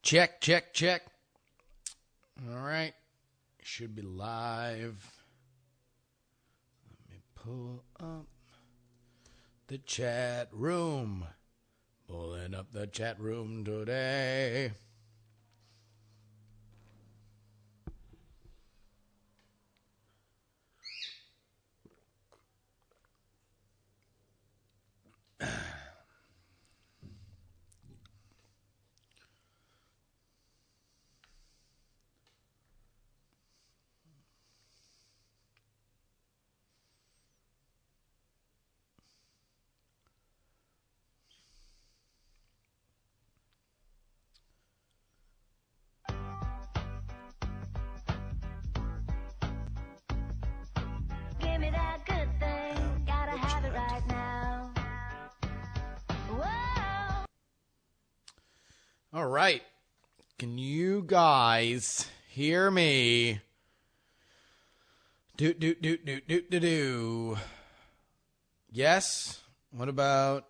Check, check, check. All right. Should be live. Let me pull up the chat room. Pulling up the chat room today. Give me that good thing, gotta have it right now. Whoa. All right. Can you guys hear me? Do. Yes? What about...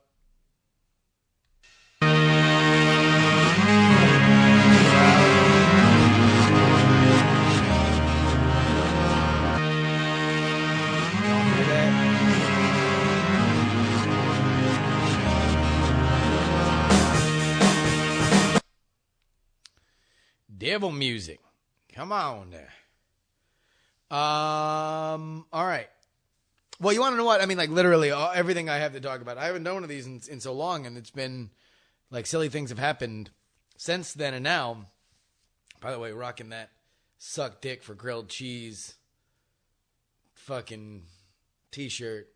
Devil music. Come on there. All right. Well, you want to know what? I mean, like, literally, everything I have to talk about. I haven't done one of these in so long, and it's been, like, silly things have happened since then and now. By the way, rocking that suck dick for grilled cheese fucking t-shirt.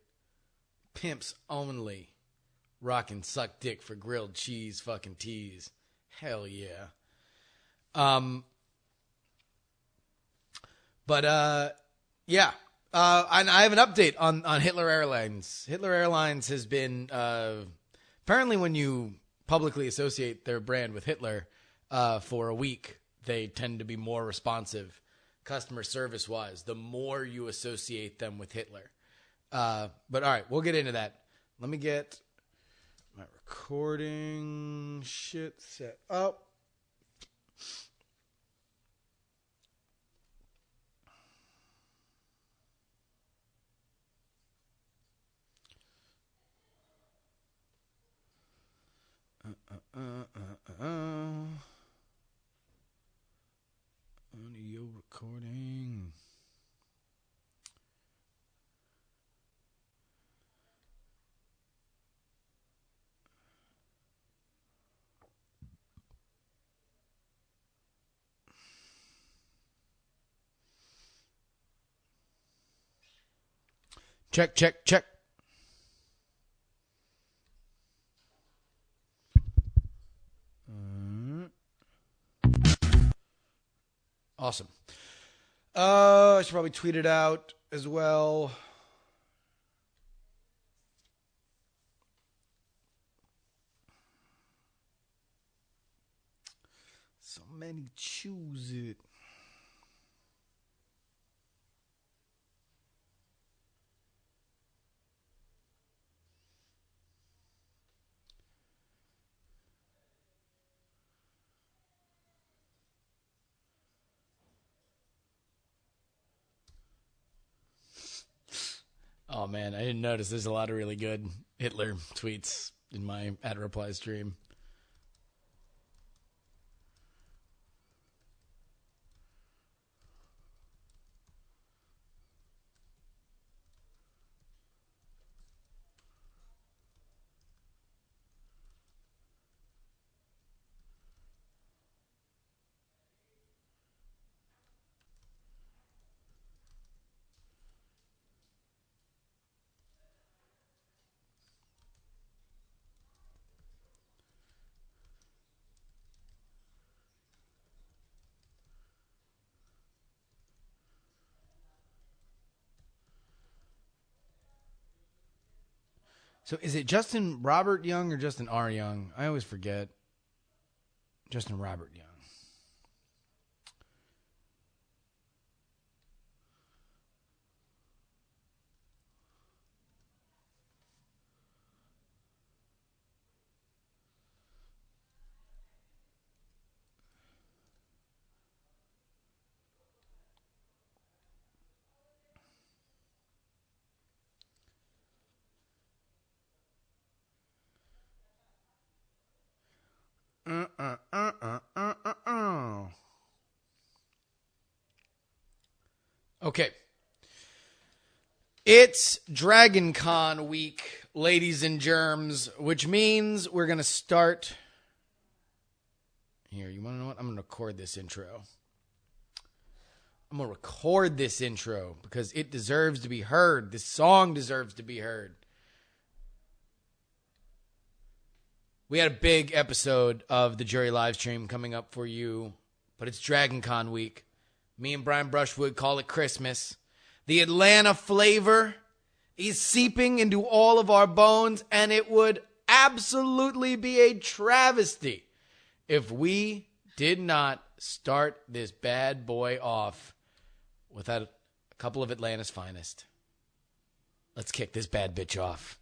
Pimps only. Rocking suck dick for grilled cheese fucking tees. Hell yeah. Yeah. And I have an update on Hitler Airlines. Hitler Airlines has been, apparently when you publicly associate their brand with Hitler, for a week, they tend to be more responsive customer service wise, the more you associate them with Hitler. But all right, we'll get into that. Let me get my recording shit set up. Audio recording. Check, check, check. Awesome. I should probably tweet it out as well. So many choose it. Oh, man, I didn't notice. There's a lot of really good Hitler tweets in my @reply stream. So is it Justin Robert Young or Justin R. Young? I always forget. Justin Robert Young. It's Dragon Con week, ladies and germs, which means we're going to start. Here, you want to know what? I'm going to record this intro. Because it deserves to be heard. This song deserves to be heard. We had a big episode of the JuRY live stream coming up for you, but it's Dragon Con week. Me and Brian Brushwood call it Christmas. The Atlanta flavor is seeping into all of our bones, and it would absolutely be a travesty if we did not start this bad boy off without a couple of Atlanta's finest. Let's kick this bad bitch off.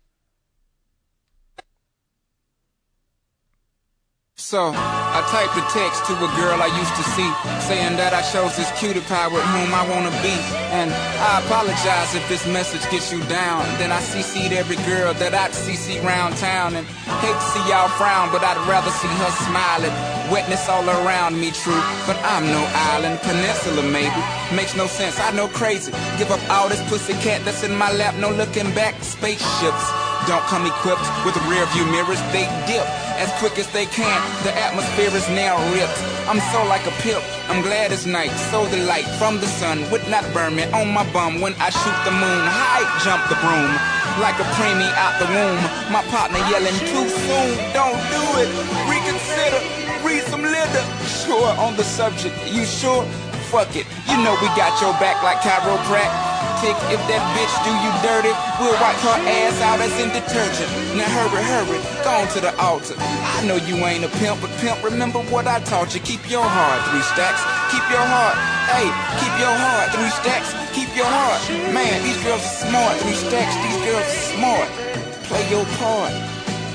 So, I typed a text to a girl I used to see, saying that I chose this cutie pie with whom I wanna be. And I apologize if this message gets you down. Then I CC'd every girl that I'd CC round town. And hate to see y'all frown, but I'd rather see her smiling. Wetness all around me, true, but I'm no island. Peninsula, maybe. Makes no sense, I know crazy. Give up all this pussy cat that's in my lap, no looking back. Spaceships don't come equipped with rear view mirrors, they dip as quick as they can. The atmosphere is now ripped. I'm so like a pimp. I'm glad it's night. So the light from the sun would not burn me on my bum when I shoot the moon. High jump the broom like a preemie out the womb. My partner yelling too soon. Don't do it. Reconsider. Read some litter. Sure on the subject. You sure? Fuck it. You know we got your back like chiropractic. If that bitch do you dirty, we'll wipe her ass out as in detergent. Now hurry, go on to the altar. I know you ain't a pimp, but pimp, remember what I taught you. Keep your heart, 3 stacks. Keep your heart, hey, keep your heart, 3 stacks. Keep your heart, man, these girls are smart. 3 stacks, these girls are smart. Play your part.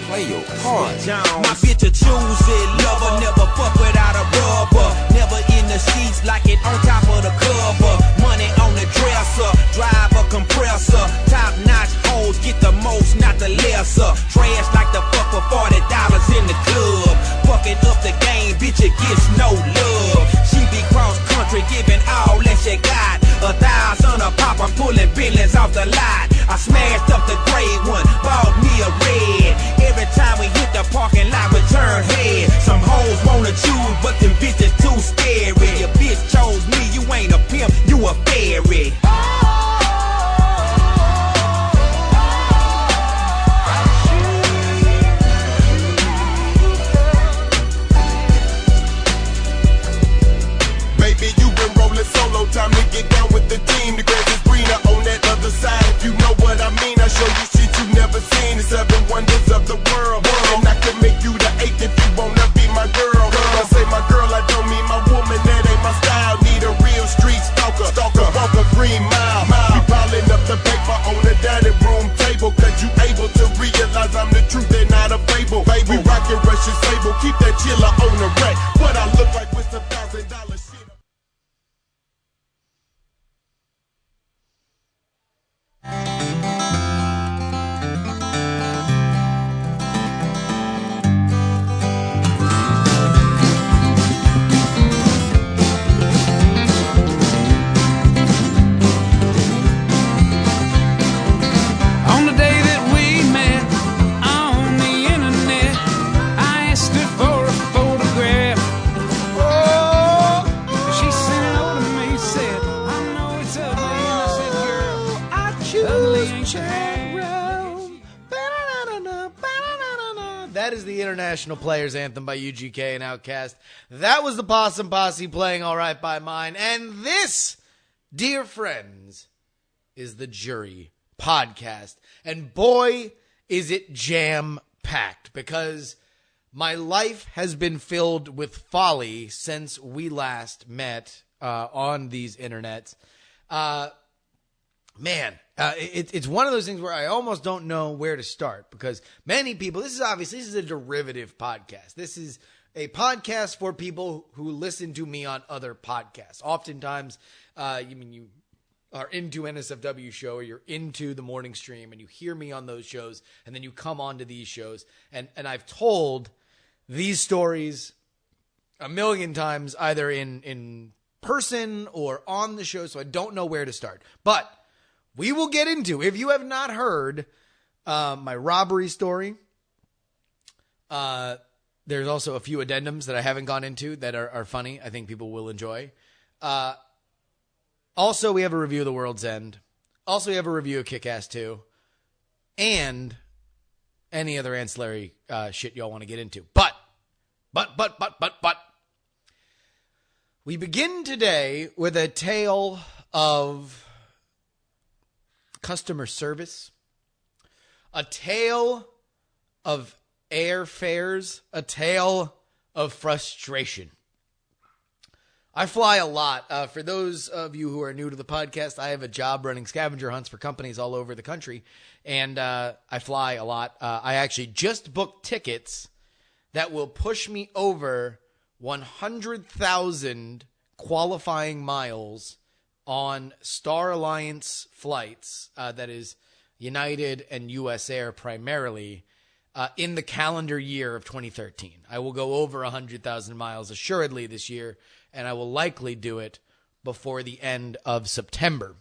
Play your part. My bitch a choosy lover, never fuck without a rubber. Never in the sheets like it on top of the cover. Money on the dresser, drive a compressor. Top notch hoes get the most, not the lesser. Trash like the fuck for $40 in the club. Fucking up the game, bitch, it gets no love. She be cross country, giving all that she got. 1,000 a pop, I'm pulling billions off the lot. I smashed up the gray one, bought me a red. Every time we hit the parking lot, we turn head. Some hoes wanna choose, but them bitches too scary. Your bitch chose me, you ain't a pimp, you a fairy. Baby, you been rolling solo, time to get down with the team. The grass is greener on that other side. If you know what I mean, I show you shit you never seen. The 7 wonders of the world. And I can make you the 8th if you wanna be my girl. I say my girl, I don't mean my woman, that ain't my style. Need a real street stalker, walk a green mile. We piling up the paper on the dining room table, cause you able to realize I'm the truth and not a fable. We rockin' Russian sable, keep that chiller on the rack. What I look like with some $1,000 shit. On the day that we met on the internet, I asked her for a photograph. Oh, she sent it over to me, said, I know it's ugly. And I said, girl, I ugly choose ain't your Cherub. That is the International Players Anthem by UGK and Outkast. That was the Possum Posse playing All Right by Mine. And this, dear friends, is the JuRY podcast. And boy, is it jam-packed, because my life has been filled with folly since we last met on these internets. It's one of those things where I almost don't know where to start, because many people, this is a derivative podcast. This is a podcast for people who listen to me on other podcasts. Oftentimes, you are into NSFW show, or you're into the morning stream and you hear me on those shows, and then you come on to these shows. And I've told these stories a million times, either in person or on the show, so I don't know where to start. But we will get into, if you have not heard my robbery story, there's also a few addendums that I haven't gone into that are funny. I think people will enjoy. Also, we have a review of The World's End. Also, we have a review of Kick-Ass 2. And any other ancillary shit y'all want to get into. But. We begin today with a tale of customer service. A tale of airfares. A tale of frustration. I fly a lot. For those of you who are new to the podcast, I have a job running scavenger hunts for companies all over the country, and I fly a lot. I actually just booked tickets that will push me over 100,000 qualifying miles on Star Alliance flights, that is United and US Air primarily, in the calendar year of 2013. I will go over 100,000 miles assuredly this year, and I will likely do it before the end of September.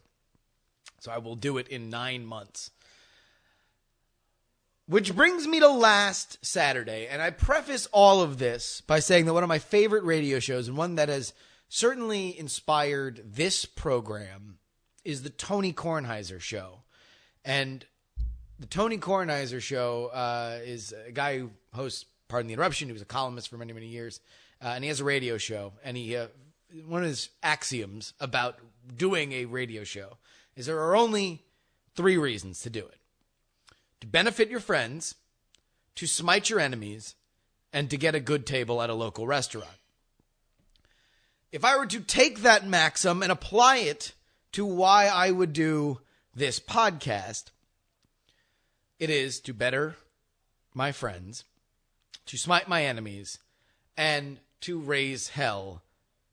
So I will do it in 9 months. Which brings me to last Saturday, and I preface all of this by saying that one of my favorite radio shows, and one that has certainly inspired this program, is the Tony Kornheiser Show. And the Tony Kornheiser Show is a guy who hosts Pardon the Interruption. He was a columnist for many, many years. And he has a radio show. And he one of his axioms about doing a radio show is there are only 3 reasons to do it. To benefit your friends, to smite your enemies, and to get a good table at a local restaurant. If I were to take that maxim and apply it to why I would do this podcast, it is to better my friends, to smite my enemies, and to raise hell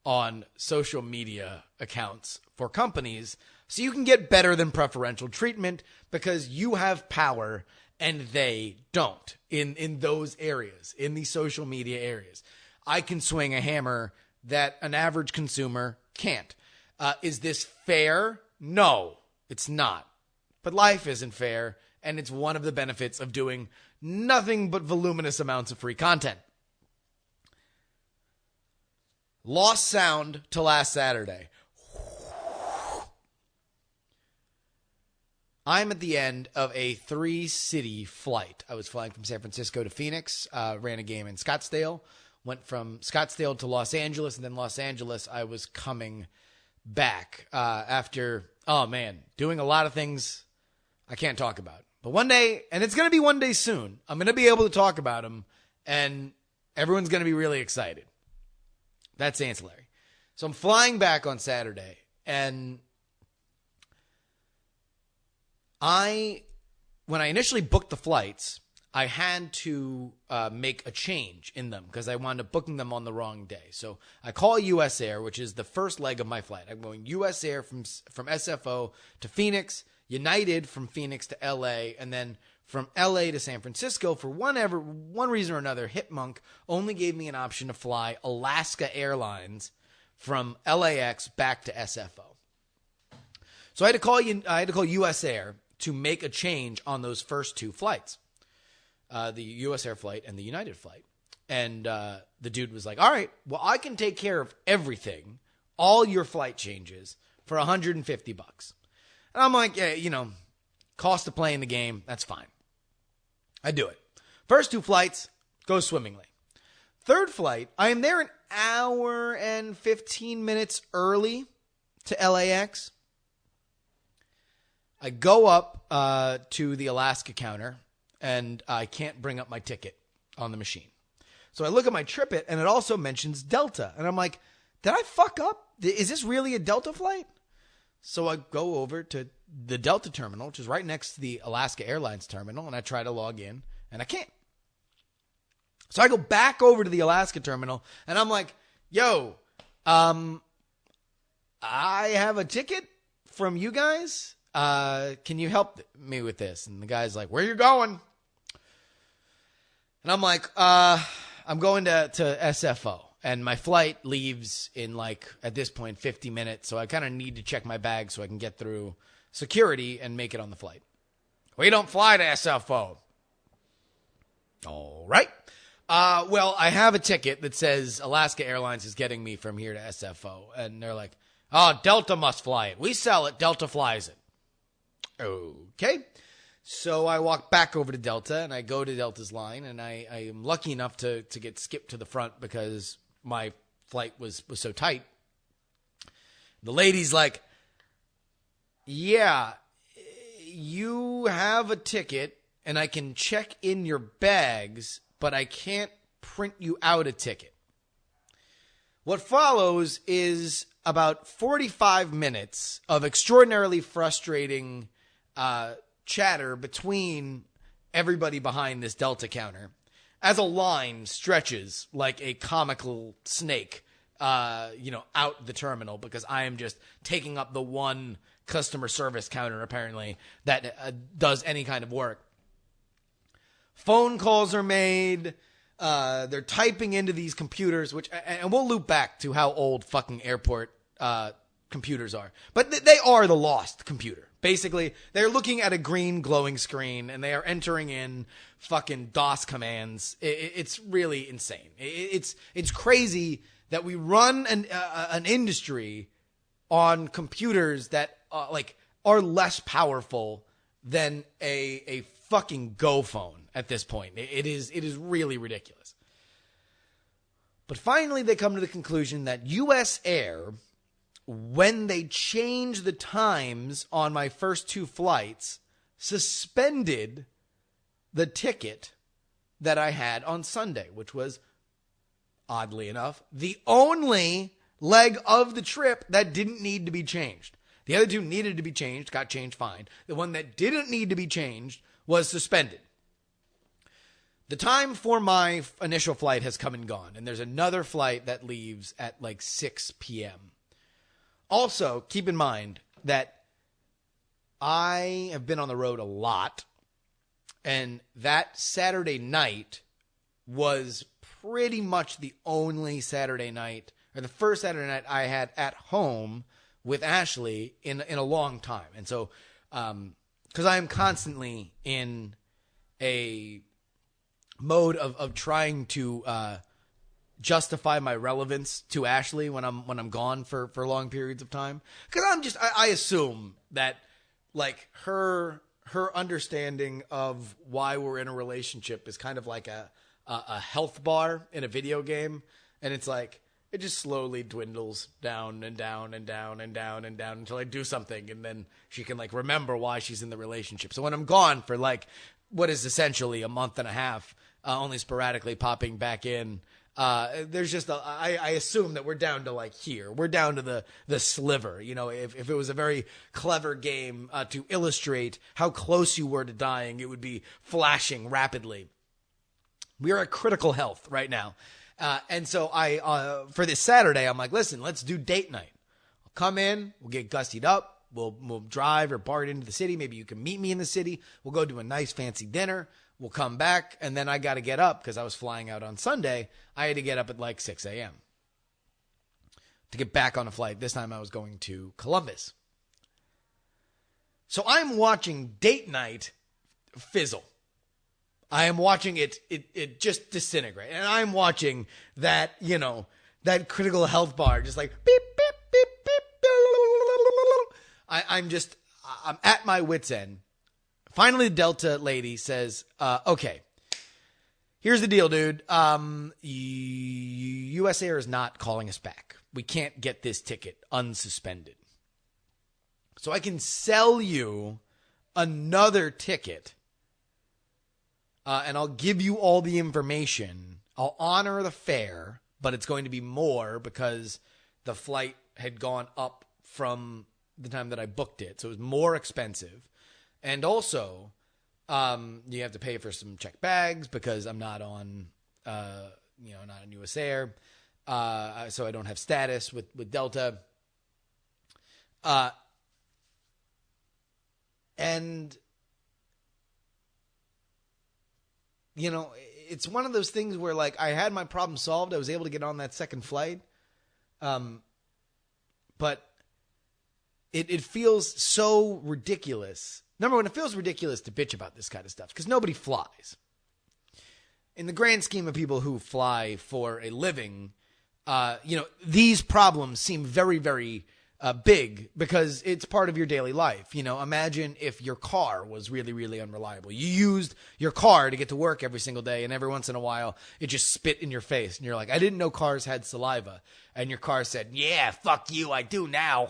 on social media accounts for companies so you can get better than preferential treatment because you have power and they don't in those areas, in the social media areas. I can swing a hammer that an average consumer can't. Is this fair? No, it's not. But life isn't fair, and it's one of the benefits of doing nothing but voluminous amounts of free content. Lost sound to last Saturday. I'm at the end of a 3-city flight. I was flying from San Francisco to Phoenix, ran a game in Scottsdale, went from Scottsdale to Los Angeles, and then Los Angeles, I was coming back after, doing a lot of things I can't talk about. But one day, and it's going to be one day soon, I'm going to be able to talk about them, and everyone's going to be really excited. That's ancillary. So I'm flying back on Saturday, and when I initially booked the flights, I had to make a change in them because I wound up booking them on the wrong day. So I call US Air, which is the first leg of my flight. I'm going US Air from SFO to Phoenix, United from Phoenix to LA, and then from LA to San Francisco. For one reason or another, Hipmunk only gave me an option to fly Alaska Airlines from LAX back to SFO. So I had to call US Air to make a change on those first 2 flights, the US Air flight and the United flight. And the dude was like, all right, well, I can take care of everything, all your flight changes, for $150. And I'm like, yeah, cost of playing the game, that's fine. I do it. First 2 flights go swimmingly. Third flight, I am there an hour and 15 minutes early to LAX. I go up to the Alaska counter, and I can't bring up my ticket on the machine. So I look at my TripIt, and it also mentions Delta. And I'm like, did I fuck up? Is this really a Delta flight? So I go over to the Delta terminal, which is right next to the Alaska Airlines terminal, and I try to log in, and I can't. So I go back over to the Alaska terminal, and I'm like, yo, I have a ticket from you guys. Can you help me with this? And the guy's like, where you going? And I'm like, I'm going to SFO. And my flight leaves in at this point, 50 minutes. So I kind of need to check my bag so I can get through security and make it on the flight. We don't fly to SFO. All right. Well, I have a ticket that says Alaska Airlines is getting me from here to SFO. And they're like, oh, Delta must fly it. We sell it. Delta flies it. Okay. So I walk back over to Delta, and I go to Delta's line, and I am lucky enough to get skipped to the front because my flight was so tight. The lady's like, yeah, you have a ticket, and I can check in your bags, but I can't print you out a ticket. What follows is about 45 minutes of extraordinarily frustrating chatter between everybody behind this Delta counter as a line stretches like a comical snake, out the terminal, because I am just taking up the one customer service counter, apparently, that does any kind of work. Phone calls are made. They're typing into these computers, and we'll loop back to how old fucking airport computers are. But they are the lost computer. Basically, they're looking at a green glowing screen, and they are entering in fucking DOS commands. It's really insane. It's crazy that we run an industry on computers that are less powerful than a fucking Go phone at this point. It is really ridiculous. But finally, they come to the conclusion that U.S. Air, when they changed the times on my first two flights, suspended the ticket that I had on Sunday, which was, oddly enough, the only leg of the trip that didn't need to be changed. The other two needed to be changed, got changed fine. The one that didn't need to be changed was suspended. The time for my initial flight has come and gone, and there's another flight that leaves at like 6 p.m. Also, keep in mind that I have been on the road a lot, and that Saturday night was pretty much the only Saturday night, or the first Saturday night I had at home with Ashley in a long time. And so, because I am constantly in a mode of trying to justify my relevance to Ashley when I'm gone for long periods of time, because I assume that like her understanding of why we're in a relationship is kind of like a health bar in a video game, and it's like it just slowly dwindles down and down and down and down and down until I do something, and then she can like remember why she's in the relationship. So when I'm gone for like what is essentially a month and a half, only sporadically popping back in, there's just I assume that we're down to like here. We're down to the sliver. You know, if it was a very clever game to illustrate how close you were to dying, it would be flashing rapidly. We are at critical health right now. And so for this Saturday, I'm like, listen, let's do date night. I'll come in, we'll get gussied up. We'll drive or BART into the city. Maybe you can meet me in the city. We'll go to a nice fancy dinner. We'll come back, and then I got to get up because I was flying out on Sunday. I had to get up at like 6 a.m. to get back on a flight. This time I was going to Columbus. So I'm watching date night fizzle. I am watching it just disintegrate. And I'm watching that, that critical health bar just like beep, beep, beep, beep. I'm at my wit's end. Finally, the Delta lady says, okay, here's the deal, dude. U.S. Air is not calling us back. We can't get this ticket unsuspended. So I can sell you another ticket, and I'll give you all the information. I'll honor the fare, but it's going to be more because the flight had gone up from the time that I booked it. So it was more expensive. And also, you have to pay for some checked bags because I'm not on, not on U.S. Air. So I don't have status with Delta. And, it's one of those things where, like, I had my problem solved. I was able to get on that second flight. But it feels so ridiculous. Number one, it feels ridiculous to bitch about this kind of stuff because nobody flies. In the grand scheme of people who fly for a living, these problems seem very, very big because it's part of your daily life. Imagine if your car was really, really unreliable. You used your car to get to work every single day, and every once in a while, it just spit in your face. And you're like, I didn't know cars had saliva. And your car said, yeah, fuck you, I do now.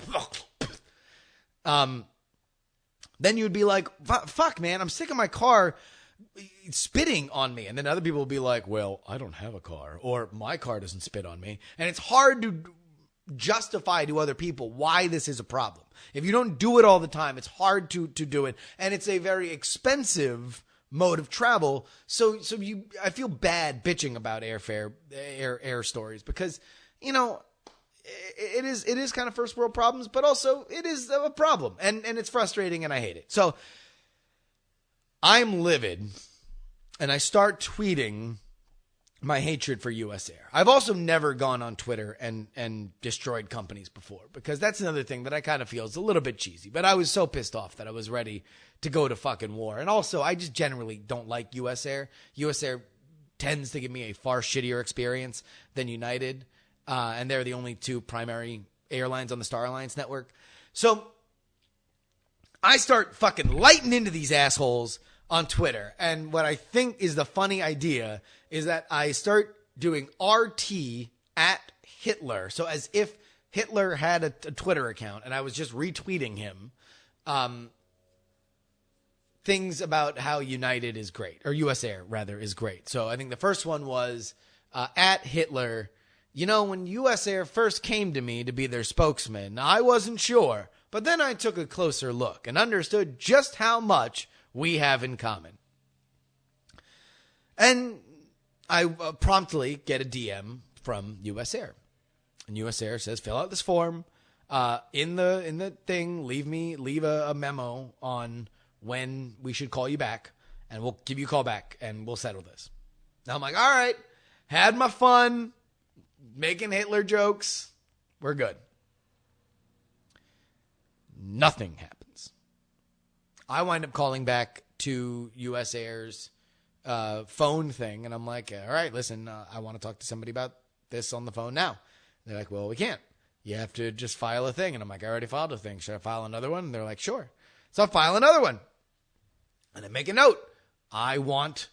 Then you would be like, fuck, man, I'm sick of my car spitting on me. And then other people will be like, well, I don't have a car, or my car doesn't spit on me. And it's hard to justify to other people why this is a problem. If you don't do it all the time, it's hard to do it. And it's a very expensive mode of travel. So I feel bad bitching about air stories because, it is kind of first world problems, but also it is a problem and it's frustrating and I hate it. So I'm livid and I start tweeting my hatred for US Air. I've also never gone on Twitter and destroyed companies before because that's another thing that I kind of feel is a little bit cheesy, but I was so pissed off that I was ready to go to fucking war. And also I just generally don't like US Air. US Air tends to give me a far shittier experience than United. And they're the only two primary airlines on the Star Alliance network. So I start fucking lighting into these assholes on Twitter. And what I think is the funny idea is that I start doing RT at Hitler. So as if Hitler had a Twitter account and I was just retweeting him things about how United is great, or US Air rather is great. So I think the first one was at Hitler. When US Air first came to me to be their spokesman, I wasn't sure, but then I took a closer look and understood just how much we have in common. And I promptly get a DM from US Air. And US Air says, fill out this form. In the thing, leave a memo on when we should call you back, and we'll give you a call back, and we'll settle this. Now I'm like, all right, had my fun. Making Hitler jokes. We're good. Nothing happens. I wind up calling back to US Air's phone thing, and I'm like, all right, listen, I want to talk to somebody about this on the phone now. They're like, well, we can't. You have to just file a thing. And I'm like, I already filed a thing. Should I file another one? And they're like, sure. So I file another one. And I make a note. I want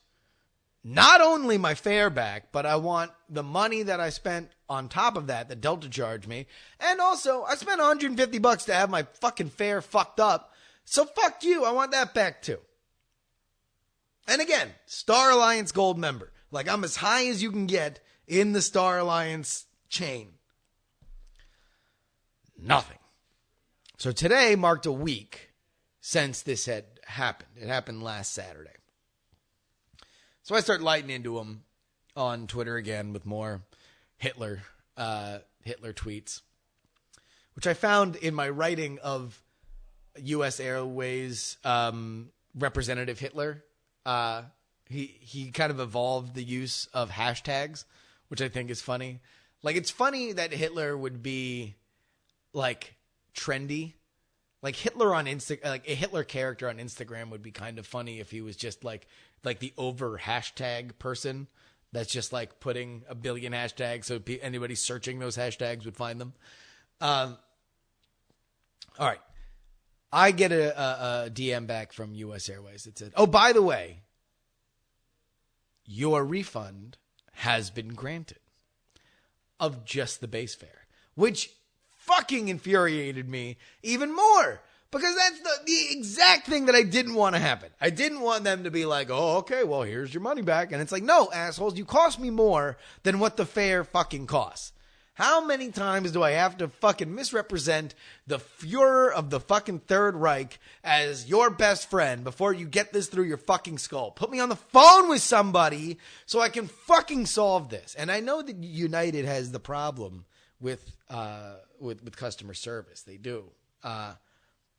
not only my fare back, but I want the money that I spent on top of that Delta charged me. And also, I spent $150 to have my fucking fare fucked up. So fuck you. I want that back too. And again, Star Alliance Gold member. Like, I'm as high as you can get in the Star Alliance chain. Nothing. So today marked a week since this had happened. It happened last Saturday. So I start lighting into him on Twitter again with more Hitler tweets, which I found in my writing of U.S. Airways Representative Hitler. He kind of evolved the use of hashtags, which I think is funny. Like, it's funny that Hitler would be like trendy. Like Hitler on like a Hitler character on Instagram would be kind of funny if he was just like the over hashtag person that's just like putting a billion hashtags so anybody searching those hashtags would find them. All right. I get a DM back from US Airways that said, oh, by the way, your refund has been granted of just the base fare, which fucking infuriated me even more because that's the exact thing that I didn't want to happen. I didn't want them to be like, oh, okay, well, here's your money back. And it's like, no, assholes, you cost me more than what the fare fucking costs. How many times do I have to fucking misrepresent the Fuhrer of the fucking Third Reich as your best friend before you get this through your fucking skull? Put me on the phone with somebody so I can fucking solve this. And I know that United has the problem with customer service. They do.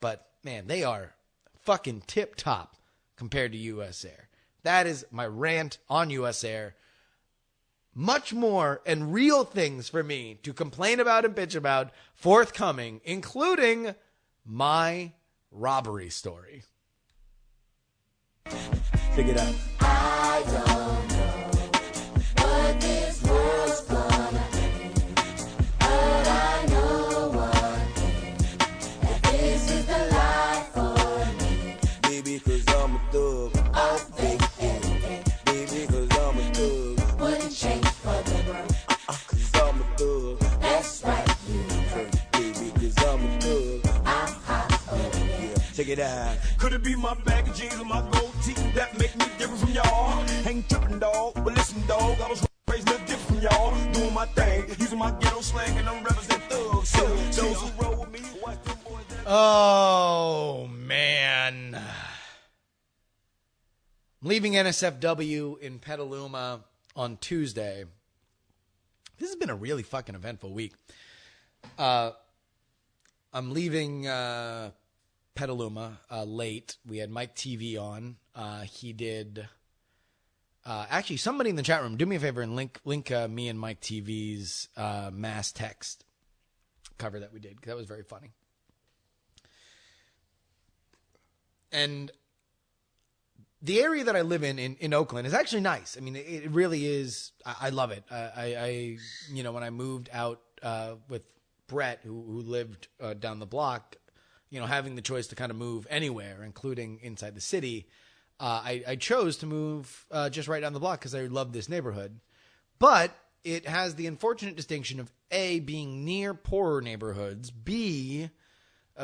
But, man, they are fucking tip-top compared to US Air. That is my rant on US Air. Much more and real things for me to complain about and bitch about forthcoming, including my robbery story. Check it out. I don't know what this world's gonna be, but I know one thing, that this is the life for me. Baby, cause I'm a thug. Oh, baby, Baby, cause I'm a thug. wouldn't change for the world. Cause I'm a thug. That's right, you heard. Baby, cause I'm a thug. I'm hot, oh yeah. Check it out. Could it be my bag of jeans and my gold teeth that make me different from y'all? Ain't tripping, dog, but listen, dog, I was raised no different from y'all. Doing my thing, using my ghetto slang, and I'm represent thugs. So those who roll with me, watch them boys. Oh, man. I'm leaving NSFW in Petaluma on Tuesday. This has been a really fucking eventful week. I'm leaving Petaluma late. We had Mike TV on. He did... actually, somebody in the chat room, do me a favor and link me and Mike TV's mass text cover that we did, because that was very funny. And the area that I live in Oakland is actually nice. I mean, it really is. I love it. I when I moved out with Brett, who lived down the block, having the choice to kind of move anywhere, including inside the city, I chose to move just right down the block because I love this neighborhood. But it has the unfortunate distinction of A, being near poorer neighborhoods, B,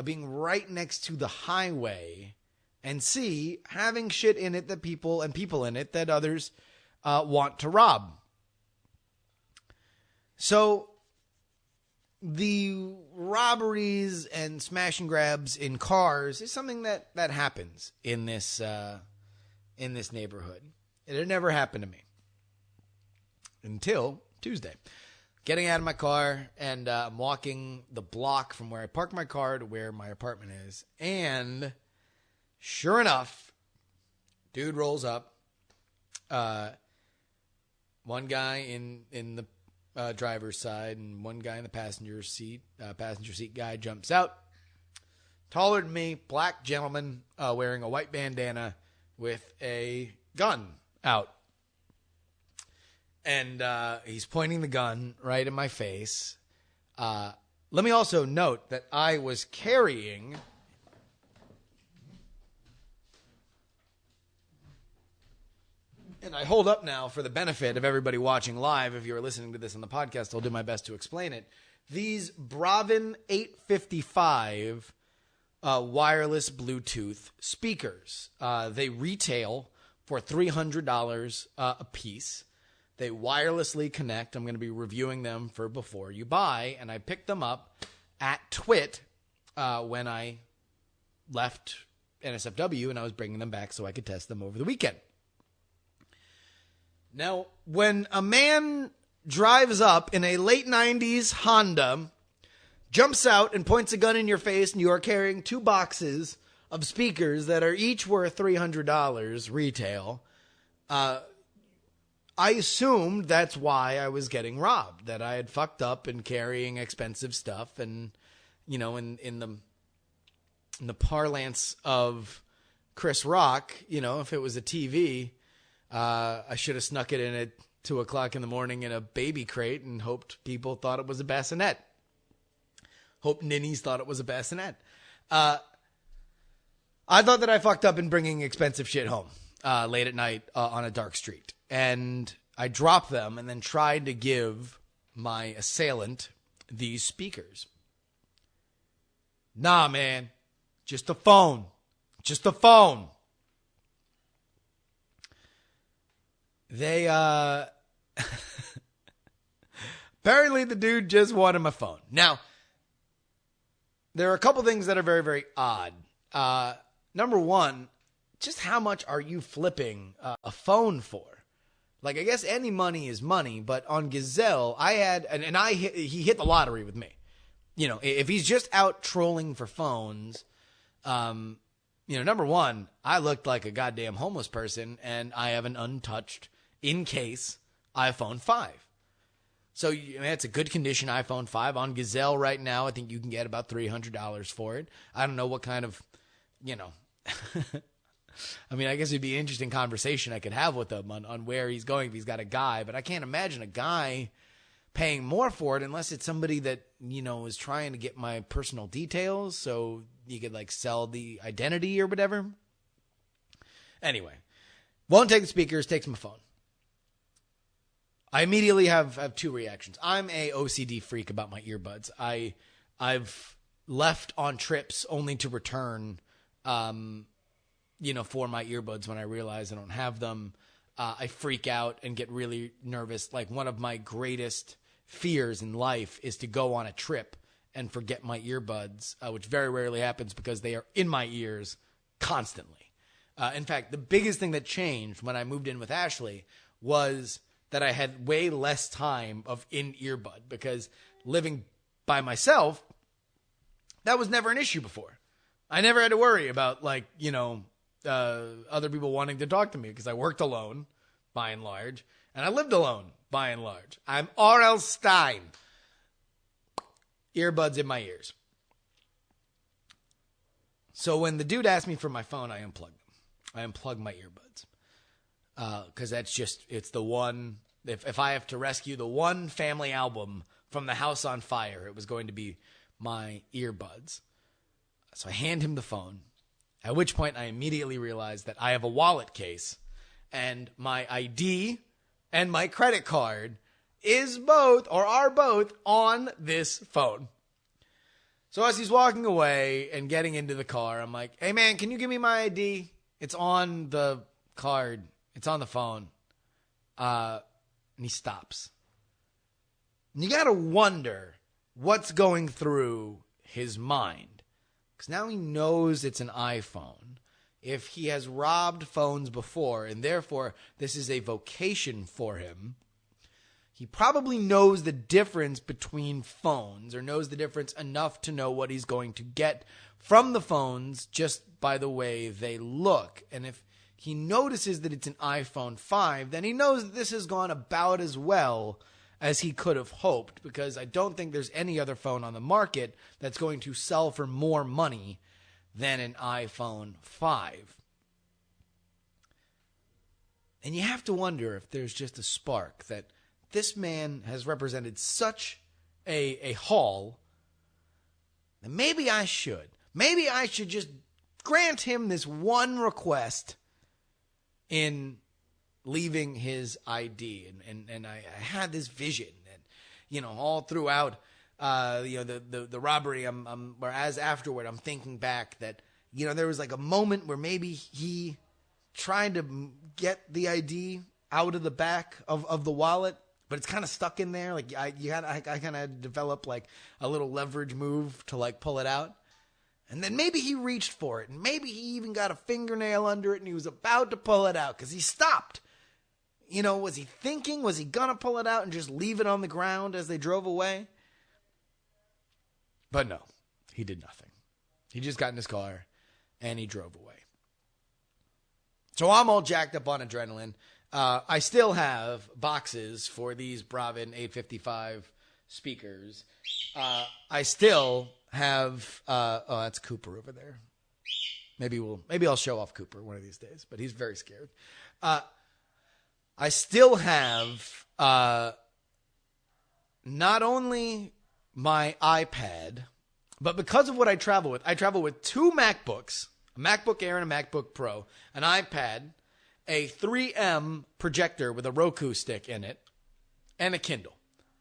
being right next to the highway, and C, having shit in it that people in it that others want to rob. So the robberies and smash and grabs in cars is something that happens in this neighborhood. It had never happened to me until Tuesday. Getting out of my car, and I'm walking the block from where I parked my car to where my apartment is, and sure enough, dude rolls up. One guy in the driver's side and one guy in the passenger seat. Passenger seat guy jumps out. Taller than me, black gentleman, wearing a white bandana with a gun out. And he's pointing the gun right in my face. Let me also note that I was carrying... And I hold up now for the benefit of everybody watching live. If you're listening to this on the podcast, I'll do my best to explain it. These Bravin 855 wireless Bluetooth speakers. They retail for $300 a piece. They wirelessly connect. I'm going to be reviewing them for before you buy. And I picked them up at Twit when I left NSFW, and I was bringing them back so I could test them over the weekend. Now, when a man drives up in a late 90s Honda, jumps out and points a gun in your face, and you are carrying two boxes of speakers that are each worth $300 retail, I assumed that's why I was getting robbed, that I had fucked up and carrying expensive stuff. And, in the parlance of Chris Rock, if it was a TV... I should have snuck it in at 2:00 in the morning in a baby crate and hoped people thought it was a bassinet. Hope ninnies thought it was a bassinet. I thought that I fucked up in bringing expensive shit home late at night on a dark street. And I dropped them and then tried to give my assailant these speakers. Nah, man. Just a phone. Just a phone. They, apparently the dude just wanted my phone. Now, there are a couple things that are very, very odd. Number one, just how much are you flipping a phone for? Like, I guess any money is money, but on Gazelle, I had, he hit the lottery with me. If he's just out trolling for phones, number one, I looked like a goddamn homeless person, and I have an untouched, in case, iPhone 5. So it's a good condition iPhone 5 on Gazelle right now. I think you can get about $300 for it. I don't know what kind of, I mean, I guess it'd be an interesting conversation I could have with him on where he's going if he's got a guy. But I can't imagine a guy paying more for it unless it's somebody that, is trying to get my personal details so you could like sell the identity or whatever. Anyway, won't take the speakers, takes my phone. I immediately have two reactions. I'm a OCD freak about my earbuds. I've left on trips only to return, for my earbuds when I realize I don't have them. I freak out and get really nervous. Like one of my greatest fears in life is to go on a trip and forget my earbuds, which very rarely happens because they are in my ears constantly. In fact, the biggest thing that changed when I moved in with Ashley was that I had way less time of in-ear bud, because living by myself, that was never an issue before. I never had to worry about other people wanting to talk to me because I worked alone by and large, and I lived alone by and large. I'm R.L. Stein. Earbuds in my ears. So when the dude asked me for my phone, I unplugged them. I unplugged my earbuds. Because it's the one, if I have to rescue the one family album from the house on fire, it was going to be my earbuds. So I hand him the phone, at which point I immediately realized that I have a wallet case, and my ID and my credit card are both on this phone. So as he's walking away and getting into the car, I'm like, hey man, can you give me my ID? It's on the card. It's on the phone. And he stops. And you got to wonder what's going through his mind. Because now he knows it's an iPhone. If he has robbed phones before, and therefore this is a vocation for him, he probably knows the difference between phones, or knows the difference enough to know what he's going to get from the phones just by the way they look. And if he notices that it's an iPhone 5, then he knows that this has gone about as well as he could have hoped, because I don't think there's any other phone on the market that's going to sell for more money than an iPhone 5. And you have to wonder if there's just a spark that this man has represented such a haul that maybe I should just grant him this one request in leaving his ID. And I had this vision, and all throughout the robbery, whereas afterward I'm thinking back that there was like a moment where maybe he tried to get the ID out of the back of the wallet, but it's kind of stuck in there. Like I kind of developed like a little leverage move to like pull it out. And then maybe he reached for it, and maybe he even got a fingernail under it, and he was about to pull it out because he stopped. Was he thinking? Was he going to pull it out and just leave it on the ground as they drove away? But no, he did nothing. He just got in his car and he drove away. So I'm all jacked up on adrenaline. I still have boxes for these Bravin 855 speakers. I still have, that's Cooper over there. Maybe I'll show off Cooper one of these days, but he's very scared. I still have, not only my iPad, but because of what I travel with two MacBooks, a MacBook Air and a MacBook Pro, an iPad, a 3M projector with a Roku stick in it, and a Kindle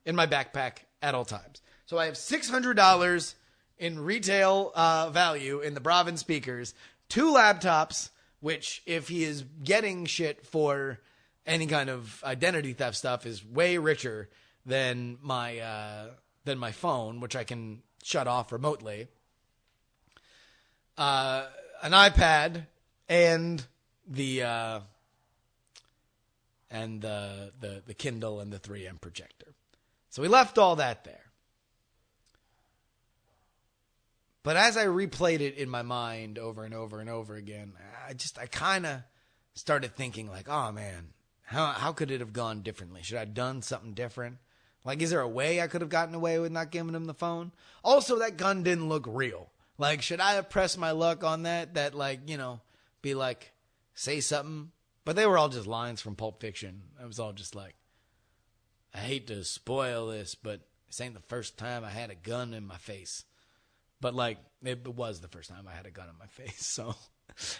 in my backpack at all times. So I have $600 in retail value in the Bravin speakers, two laptops, which if he is getting shit for any kind of identity theft stuff is way richer than my phone, which I can shut off remotely. An iPad and the Kindle and the 3M projector. So we left all that there. But as I replayed it in my mind over and over and over again, I kind of started thinking like, oh man, how could it have gone differently? Should I have done something different? Like, is there a way I could have gotten away with not giving him the phone? Also, that gun didn't look real. Like, should I have pressed my luck on that? That, like, you know, be like, say something? But they were all just lines from Pulp Fiction. I was all just like, I hate to spoil this, but this ain't the first time I had a gun in my face. But, like, it was the first time I had a gun in my face, so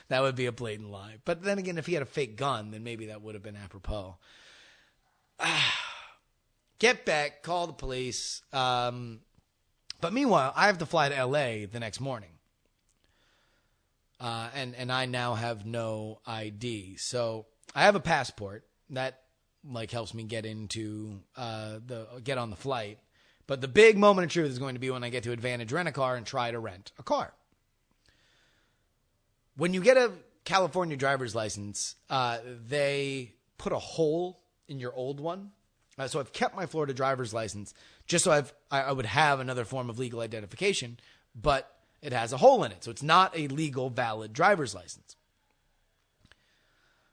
that would be a blatant lie. But then again, if he had a fake gun, then maybe that would have been apropos. Get back, call the police. But meanwhile, I have to fly to L.A. the next morning. And I now have no ID. So I have a passport that like helps me get into get on the flight. But the big moment of truth is going to be when I get to Advantage Rent-A-Car and try to rent a car. When you get a California driver's license, they put a hole in your old one. So I've kept my Florida driver's license just so I would have another form of legal identification, but it has a hole in it. So it's not a legal, valid driver's license.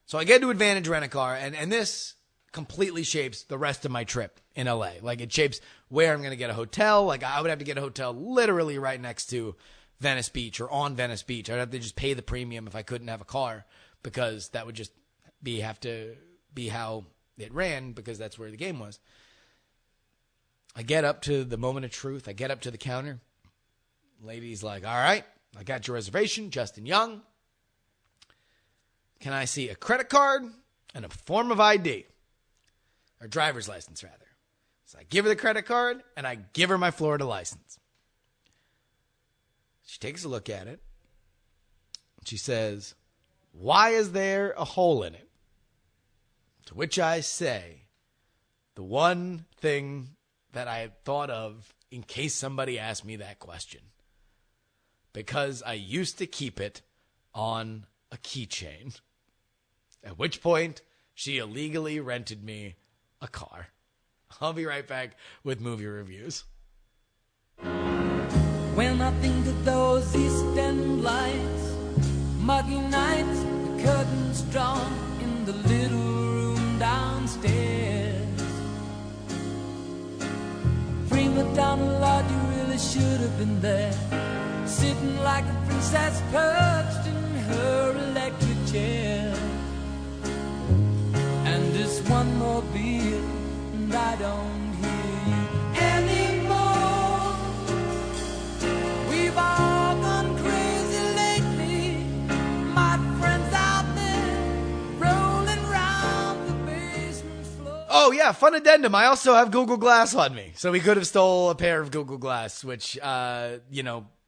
So I get to Advantage Rent-A-Car, and this completely shapes the rest of my trip in LA. Like, it shapes where I'm going to get a hotel. Like, I would have to get a hotel literally right next to Venice Beach or on Venice Beach. I'd have to just pay the premium if I couldn't have a car, because that would just have to be how it ran, because that's where the game was. I get up to the moment of truth. I get up to the counter. Lady's like, all right, I got your reservation, Justin Young. Can I see a credit card and a form of ID? Or driver's license, rather. So I give her the credit card, and I give her my Florida license. She takes a look at it. She says, why is there a hole in it? To which I say, the one thing that I had thought of in case somebody asked me that question. Because I used to keep it on a keychain. At which point, she illegally rented me a car. I'll be right back with movie reviews. When I think of those East End lights, muggy nights, the curtains drawn in the little room downstairs. Prima Donna, Lord, you really should have been there, sitting like a princess perched in her electric chair. And this one more beer, and I don't hear you anymore. We've all gone crazy lately, my friends out there rolling round the basement floor. Oh, yeah, fun addendum. I also have Google Glass on me. So we could have stole a pair of Google Glass, which,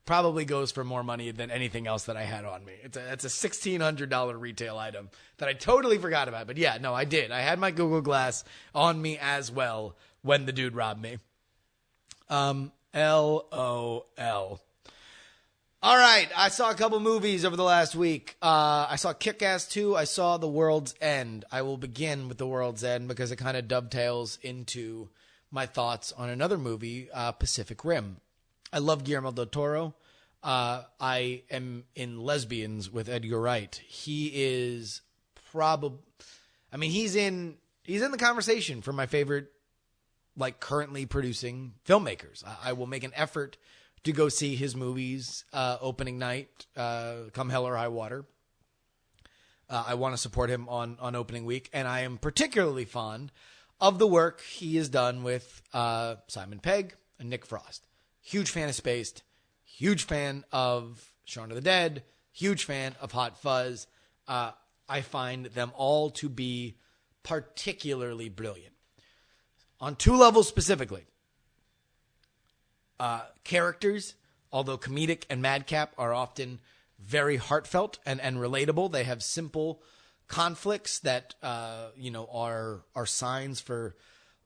probably goes for more money than anything else that I had on me. It's a $1,600 retail item that I totally forgot about. But yeah, no, I did. I had my Google Glass on me as well when the dude robbed me. LOL. All right, I saw a couple movies over the last week. I saw Kick-Ass 2. I saw The World's End. I will begin with The World's End because it kind of dovetails into my thoughts on another movie, Pacific Rim. I love Guillermo del Toro. I am in Lesbians with Edgar Wright. He is he's in the conversation for my favorite, like, currently producing filmmakers. I will make an effort to go see his movies opening night, come hell or high water. I want to support him on opening week, and I am particularly fond of the work he has done with Simon Pegg and Nick Frost. Huge fan of Spaced, huge fan of Shaun of the Dead, huge fan of Hot Fuzz. I find them all to be particularly brilliant. On two levels specifically. Characters, although comedic and madcap, are often very heartfelt and relatable. They have simple conflicts that are signs for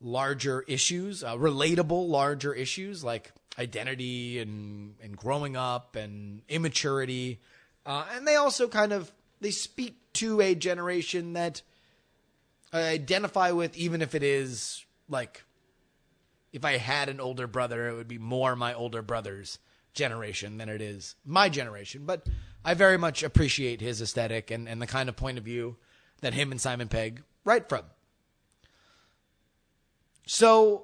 larger issues, relatable larger issues like identity and growing up and immaturity. And they also they speak to a generation that I identify with, even if it is like, if I had an older brother, it would be more my older brother's generation than it is my generation. But I very much appreciate his aesthetic and the kind of point of view that him and Simon Pegg write from. So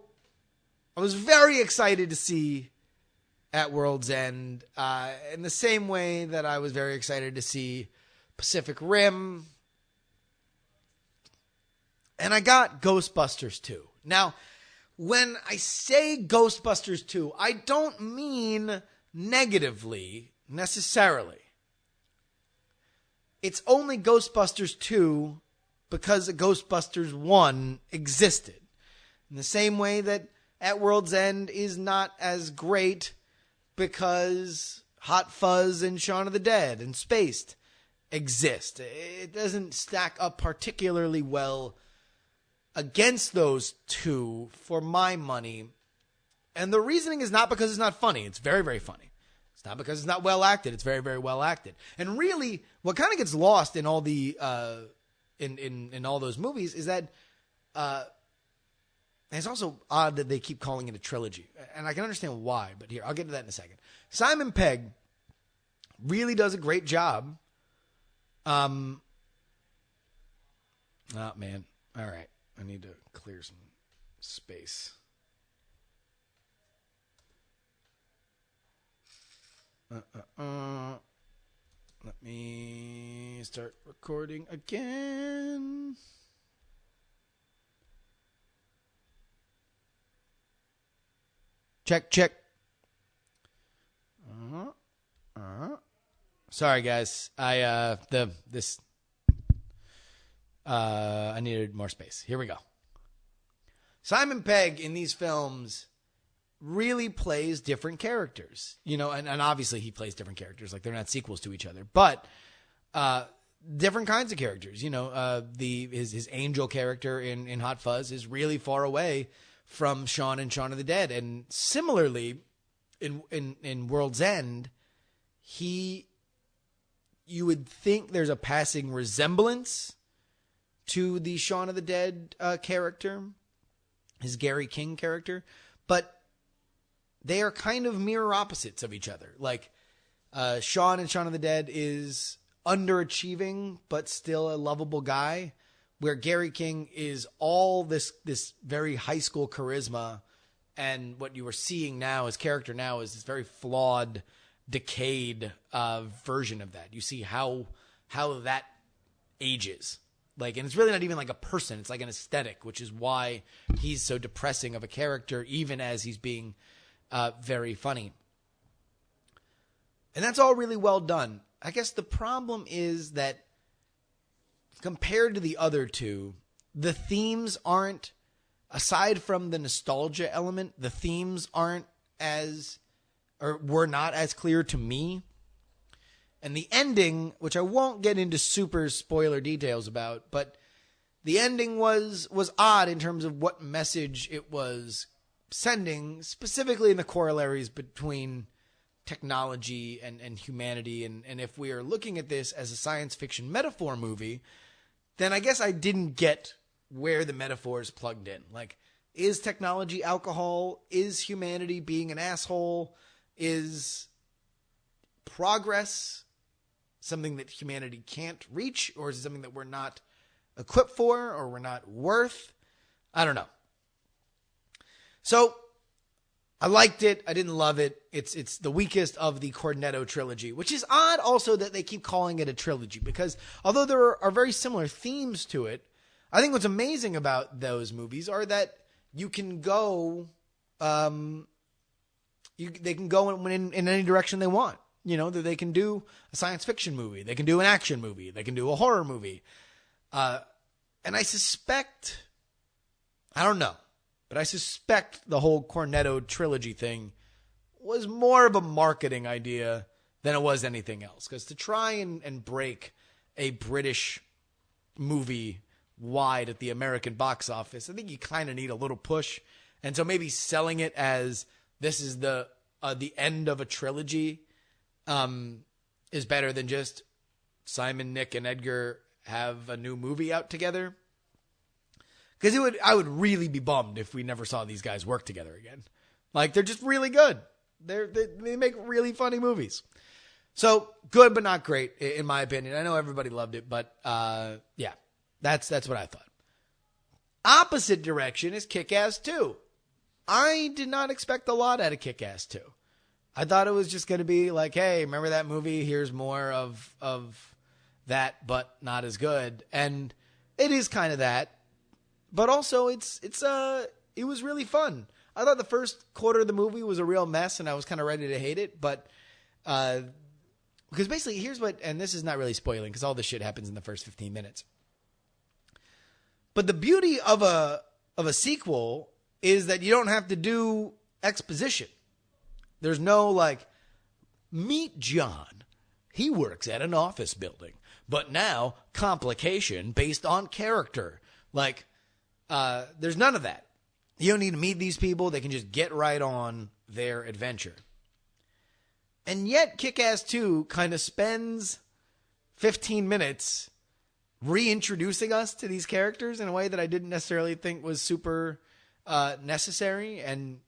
I was very excited to see At World's End, in the same way that I was very excited to see Pacific Rim. And I got Ghostbusters 2. Now, when I say Ghostbusters 2, I don't mean negatively necessarily. It's only Ghostbusters 2 because Ghostbusters 1 existed. In the same way that At World's End is not as great because Hot Fuzz and Shaun of the Dead and Spaced exist. It doesn't stack up particularly well against those two for my money. And the reasoning is not because it's not funny. It's very, very funny. It's not because it's not well acted. It's very, very well acted. And really, what kind of gets lost in all the in all those movies is that it's also odd that they keep calling it a trilogy. And I can understand why, but here, I'll get to that in a second. Simon Pegg really does a great job. Oh, man. All right. I need to clear some space. Let me start recording again. Check, check. Sorry, guys. I needed more space. Here we go. Simon Pegg in these films really plays different characters, and obviously he plays different characters. Like, they're not sequels to each other, but different kinds of characters. His angel character in Hot Fuzz is really far away from Shaun and Shaun of the Dead, and similarly in World's End, you would think there's a passing resemblance to the Shaun of the Dead character, his Gary King character, but they are kind of mirror opposites of each other. Like, Shaun in Shaun of the Dead is underachieving, but still a lovable guy, where Gary King is all this very high school charisma, and what you are seeing now, his character now, is this very flawed, decayed version of that. You see how that ages. Like, and it's really not even like a person. It's like an aesthetic, which is why he's so depressing of a character, even as he's being very funny. And that's all really well done. I guess the problem is that compared to the other two, the themes aren't, aside from the nostalgia element, the themes aren't were not as clear to me. And the ending, which I won't get into super spoiler details about, but the ending was odd in terms of what message it was sending, specifically in the corollaries between technology and humanity. And if we are looking at this as a science fiction metaphor movie, then I guess I didn't get where the metaphor is plugged in. Like, is technology alcohol? Is humanity being an asshole? Is progress something that humanity can't reach, or is it something that we're not equipped for, or we're not worth? I don't know. So I liked it. I didn't love it. It's the weakest of the Cornetto trilogy, which is odd also that they keep calling it a trilogy, because although there are very similar themes to it, I think what's amazing about those movies are that you can go, they can go in any direction they want. That they can do a science fiction movie, they can do an action movie, they can do a horror movie. And I suspect, I don't know, but I suspect the whole Cornetto trilogy thing was more of a marketing idea than it was anything else. Because to try and break a British movie wide at the American box office, I think you kind of need a little push. And so maybe selling it as this is the end of a trilogy is better than just Simon, Nick, and Edgar have a new movie out together. Because I would really be bummed if we never saw these guys work together again. Like, they're just really good. They make really funny movies. So good, but not great, in my opinion. I know everybody loved it, but yeah, that's what I thought. Opposite direction is Kick-Ass 2. I did not expect a lot out of Kick-Ass 2. I thought it was just going to be like, hey, remember that movie? Here's more of that, but not as good. And it is kind of that. But also, it was really fun. I thought the first quarter of the movie was a real mess, and I was kind of ready to hate it. But because basically, here's what, and this is not really spoiling, because all this shit happens in the first 15 minutes. But the beauty of a sequel is that you don't have to do exposition. There's no like, meet John. He works at an office building, but now complication based on character. Like, there's none of that. You don't need to meet these people. They can just get right on their adventure. And yet Kick-Ass 2 kind of spends 15 minutes reintroducing us to these characters in a way that I didn't necessarily think was super necessary. And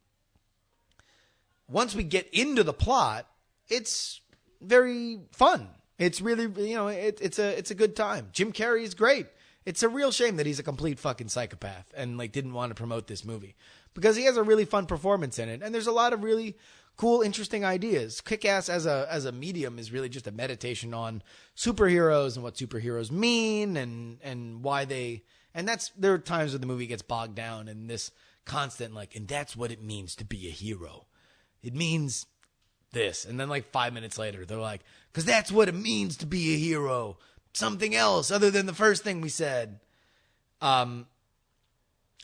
once we get into the plot, it's very fun. It's really, it's a good time. Jim Carrey is great. It's a real shame that he's a complete fucking psychopath and like didn't want to promote this movie, because he has a really fun performance in it. And there's a lot of really cool, interesting ideas. Kick-Ass as a medium is really just a meditation on superheroes and what superheroes mean and why they, and there are times where the movie gets bogged down in this constant like, and that's what it means to be a hero. It means this. And then like 5 minutes later, they're like, because that's what it means to be a hero. Something else other than the first thing we said. Also,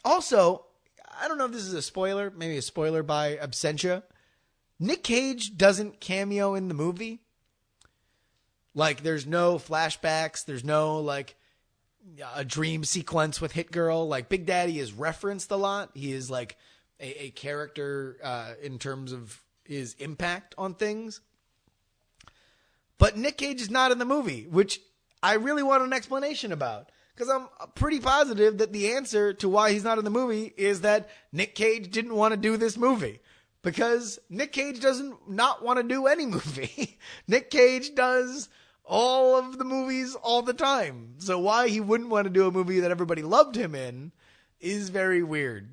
I don't know if this is a spoiler, maybe a spoiler by absentia. Nick Cage doesn't cameo in the movie. Like, there's no flashbacks. There's no, like, a dream sequence with Hit Girl. Like, Big Daddy is referenced a lot. He is, like, a character in terms of his impact on things. But Nick Cage is not in the movie, which I really want an explanation about. Because I'm pretty positive that the answer to why he's not in the movie is that Nick Cage didn't want to do this movie. Because Nick Cage doesn't not want to do any movie. Nick Cage does all of the movies all the time. So why he wouldn't want to do a movie that everybody loved him in is very weird.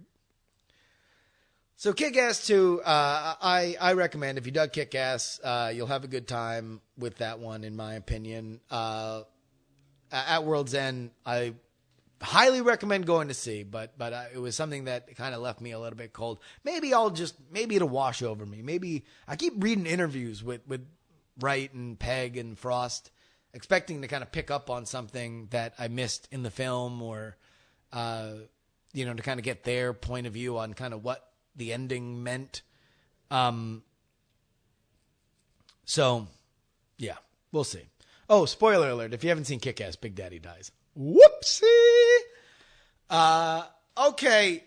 So Kick-Ass 2, I recommend. If you dug Kick-Ass, you'll have a good time with that one, in my opinion. At World's End, I highly recommend going to see, but it was something that kind of left me a little bit cold. Maybe it'll wash over me. Maybe I keep reading interviews with Wright and Pegg and Frost, expecting to kind of pick up on something that I missed in the film, or to kind of get their point of view on kind of what the ending meant. So yeah, we'll see. Oh, spoiler alert. If you haven't seen Kick-Ass, Big Daddy dies. Whoopsie. Okay.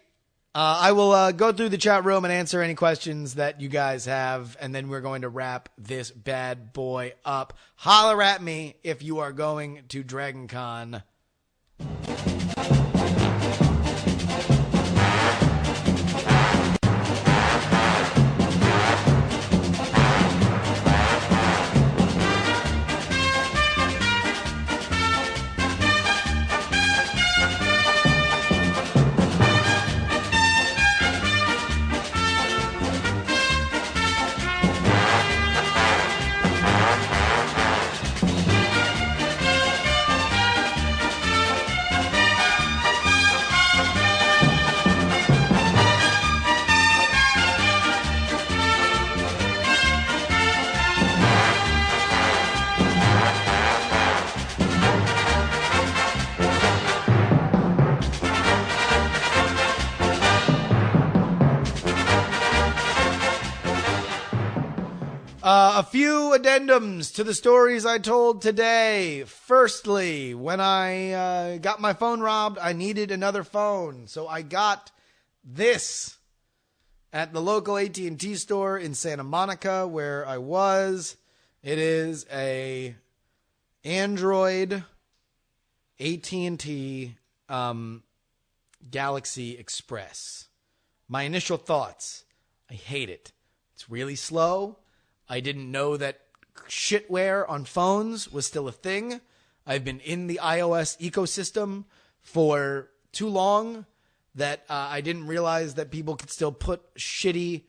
I will go through the chat room and answer any questions that you guys have, and then we're going to wrap this bad boy up. Holler at me if you are going to Dragon Con. A few addendums to the stories I told today. Firstly, when I got my phone robbed, I needed another phone. So I got this at the local AT&T store in Santa Monica where I was. It is a Android AT&T Galaxy Express. My initial thoughts, I hate it. It's really slow. I didn't know that shitware on phones was still a thing. I've been in the iOS ecosystem for too long that I didn't realize that people could still put shitty,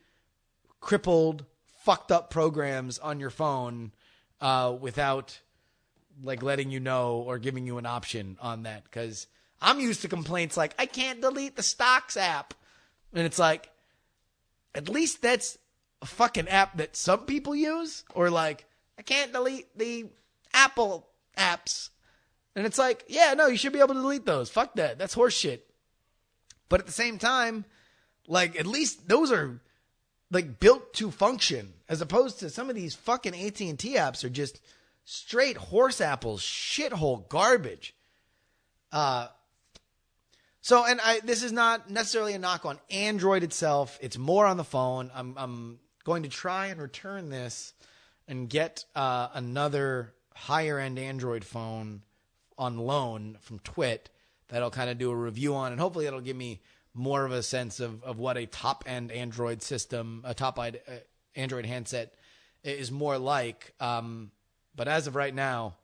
crippled, fucked up programs on your phone without like letting you know or giving you an option on that. Because I'm used to complaints like, I can't delete the Stocks app. And it's like, at least that's a fucking app that some people use. Or like, I can't delete the Apple apps. And it's like, yeah, no, you should be able to delete those. Fuck that. That's horse shit. But at the same time, like, at least those are like built to function, as opposed to some of these fucking AT&T apps are just straight horse apples, shithole garbage. So, and this is not necessarily a knock on Android itself. It's more on the phone. I'm going to try and return this and get another higher end Android phone on loan from Twit that I'll kind of do a review on, and hopefully that'll give me more of a sense of what a top-end Android system, a top-end Android handset is more like. But as of right now,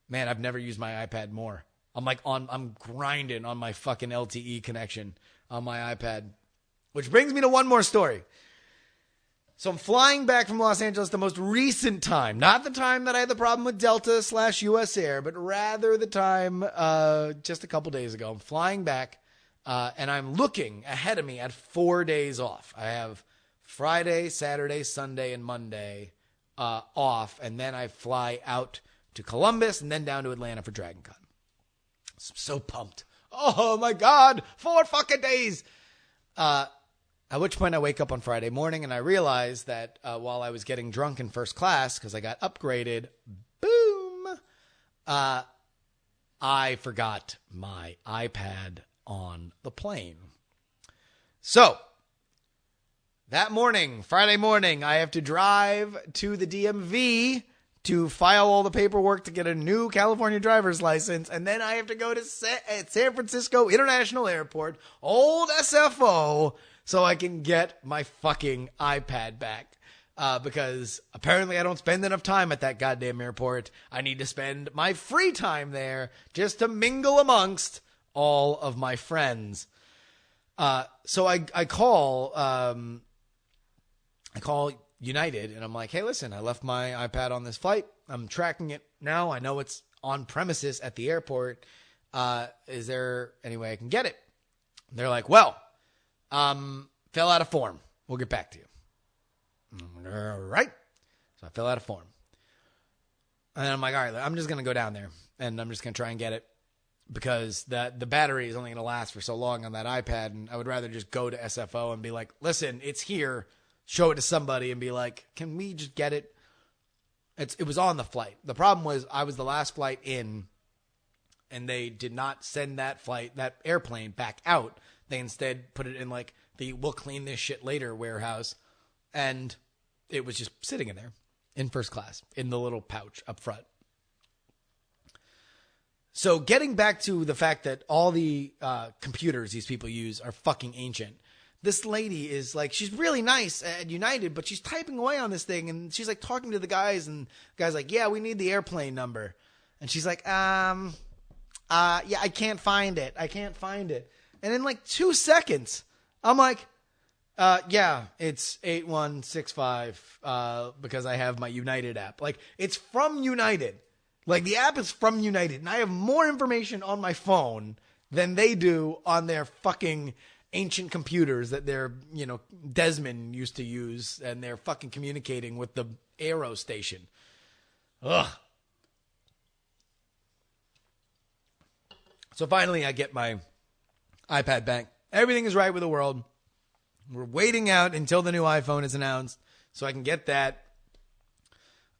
man, I've never used my iPad more. I'm grinding on my fucking LTE connection on my iPad. Which brings me to one more story. So I'm flying back from Los Angeles the most recent time. Not the time that I had the problem with Delta/US Air, but rather the time just a couple days ago. I'm flying back, and I'm looking ahead of me at 4 days off. I have Friday, Saturday, Sunday, and Monday off, and then I fly out to Columbus and then down to Atlanta for DragonCon. I'm so pumped. Oh, my God. 4 fucking days. At which point I wake up on Friday morning and I realize that while I was getting drunk in first class because I got upgraded, boom, I forgot my iPad on the plane. So that morning, Friday morning, I have to drive to the DMV to file all the paperwork to get a new California driver's license. And then I have to go to San Francisco International Airport, old SFO, so I can get my fucking iPad back. Because apparently I don't spend enough time at that goddamn airport. I need to spend my free time there just to mingle amongst all of my friends. So I call United and I'm like, hey, listen, I left my iPad on this flight. I'm tracking it now. I know it's on premises at the airport. Is there any way I can get it? They're like, well, fill out a form. We'll get back to you. All right. So I fill out a form. And I'm like, all right, I'm just going to go down there and I'm just going to try and get it because the battery is only going to last for so long on that iPad. And I would rather just go to SFO and be like, listen, it's here. Show it to somebody and be like, can we just get it? It was on the flight. The problem was I was the last flight in and they did not send that airplane back out. They instead put it in like the we'll clean this shit later warehouse. And it was just sitting in there in first class in the little pouch up front. So getting back to the fact that all the computers these people use are fucking ancient. This lady is like, she's really nice at United, but she's typing away on this thing. And she's like talking to the guys and the guy's like, yeah, we need the airplane number. And she's like, yeah, I can't find it. And in like 2 seconds, I'm like, yeah, it's 8165 because I have my United app. Like, it's from United. Like, the app is from United. And I have more information on my phone than they do on their fucking ancient computers that their, Desmond used to use. And they're fucking communicating with the Aero station. Ugh. So finally, I get my iPad back. Everything is right with the world. We're waiting out until the new iPhone is announced so I can get that.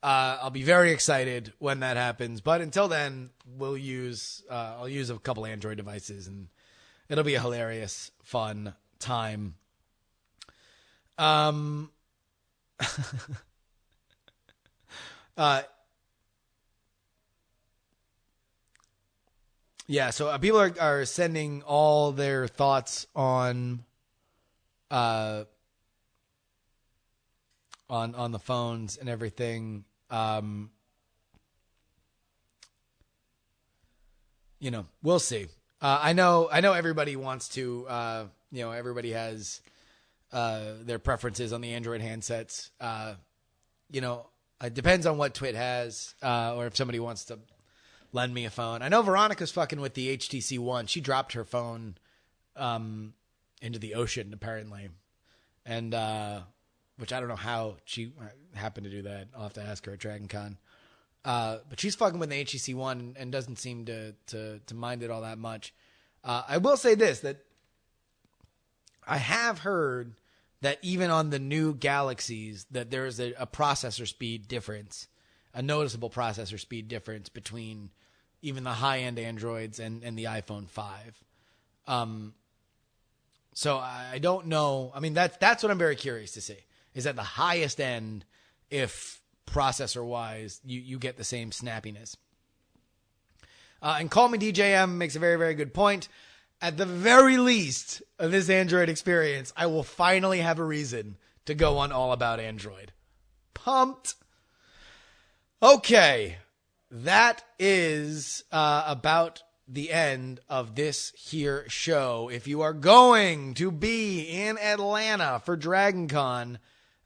I'll be very excited when that happens. But until then, I'll use a couple Android devices and it'll be a hilarious, fun time. Yeah, so people are sending all their thoughts on the phones and everything. We'll see. I know everybody wants to, everybody has their preferences on the Android handsets. It depends on what Twit has, or if somebody wants to lend me a phone. I know Veronica's fucking with the HTC One. She dropped her phone into the ocean, apparently. And, which I don't know how she happened to do that. I'll have to ask her at Dragon Con. But she's fucking with the HTC One and doesn't seem to mind it all that much. I will say this, that I have heard that even on the new Galaxies, that there is a processor speed difference, a noticeable processor speed difference between even the high-end Androids and the iPhone 5. So I don't know. I mean, that's what I'm very curious to see, is at the highest end, if processor-wise, you get the same snappiness. And Call Me DJM makes a very, very good point. At the very least of this Android experience, I will finally have a reason to go on All About Android. Pumped. Okay. That is about the end of this here show. If you are going to be in Atlanta for Dragon Con,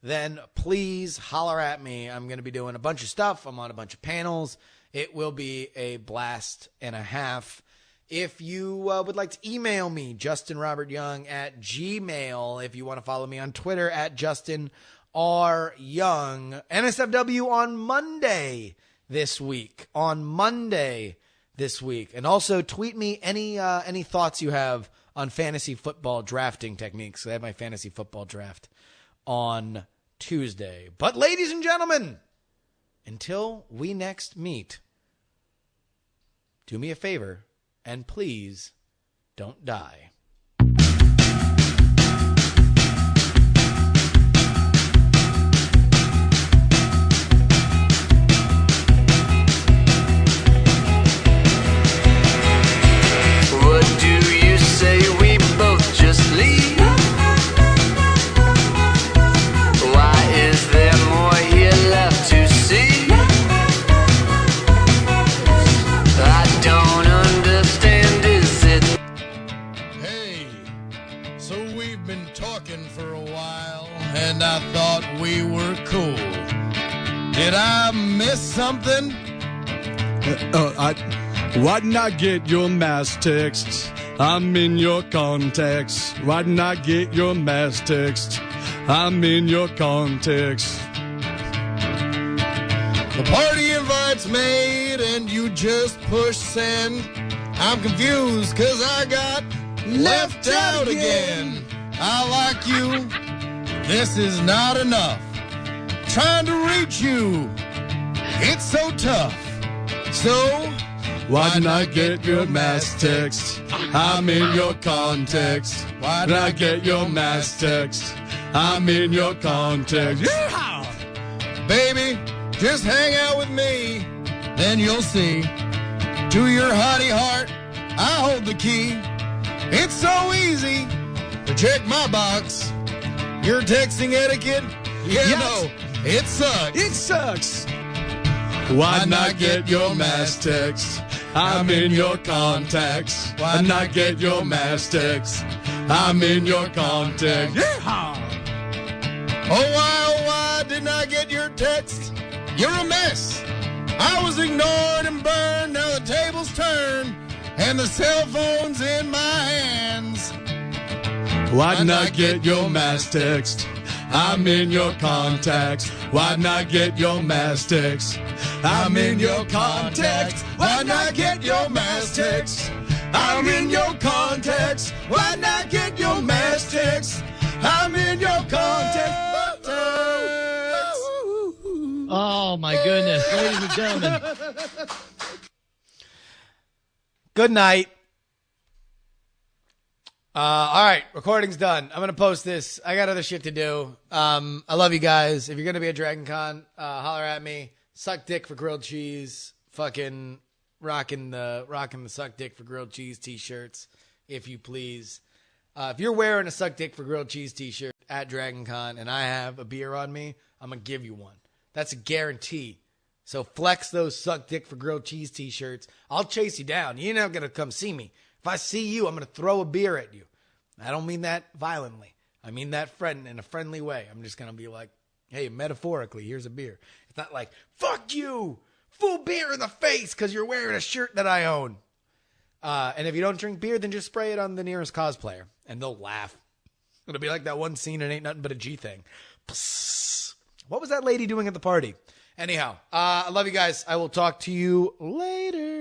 then please holler at me. I'm going to be doing a bunch of stuff. I'm on a bunch of panels. It will be a blast and a half. If you would like to email me, JustinRobertYoung@gmail. If you want to follow me on Twitter @JustinRYoung. NSFW on Monday this week. And also tweet me any thoughts you have on fantasy football drafting techniques. I have my fantasy football draft on Tuesday. But ladies and gentlemen, until we next meet, do me a favor and please don't die. What do you say we both just leave? Why is there more here left to see? I don't understand, is it? Hey, so we've been talking for a while, and I thought we were cool. Did I miss something? Why didn't I get your mass text? I'm in your context. Why didn't I get your mass text? I'm in your context. The party invite's made and you just push send. I'm confused cause I got left out again. I like you. This is not enough. Trying to reach you. It's so tough. So why didn't I get your mass text? I'm in your context. Why didn't I get your mass text? I'm in your context. Yeehaw! baby, just hang out with me, then you'll see. To your hottie heart, I hold the key. It's so easy to check my box. Your texting etiquette, no, it sucks. It sucks. Why not get your mass text? I'm in your contacts. Why not get your mass text? I'm in your contacts. Yeehaw! Oh why didn't I get your text? You're a mess. I was ignored and burned, now the tables turn, and the cell phone's in my hands. Why not get your mass text? I'm in your contacts. Why not get your mass text? I'm in your contacts. Why not get your mass text? I'm in your contacts. Why not get your mass text? I'm in your contacts. Oh my goodness, ladies and gentlemen. Good night. All right, recording's done. I'm going to post this. I got other shit to do. I love you guys. If you're going to be at Dragon Con, holler at me. Suck dick for grilled cheese. Fucking rocking the suck dick for grilled cheese t-shirts, if you please. If you're wearing a suck dick for grilled cheese t-shirt at Dragon Con and I have a beer on me, I'm going to give you one. That's a guarantee. So flex those suck dick for grilled cheese t-shirts. I'll chase you down. You're not going to come see me. If I see you, I'm going to throw a beer at you. I don't mean that violently. I mean that in a friendly way. I'm just going to be like, hey, metaphorically, here's a beer. It's not like, fuck you, full beer in the face because you're wearing a shirt that I own. And if you don't drink beer, then just spray it on the nearest cosplayer, and they'll laugh. It'll be like that one scene in Ain't Nothing But a G Thing. Psst. What was that lady doing at the party? Anyhow, I love you guys. I will talk to you later.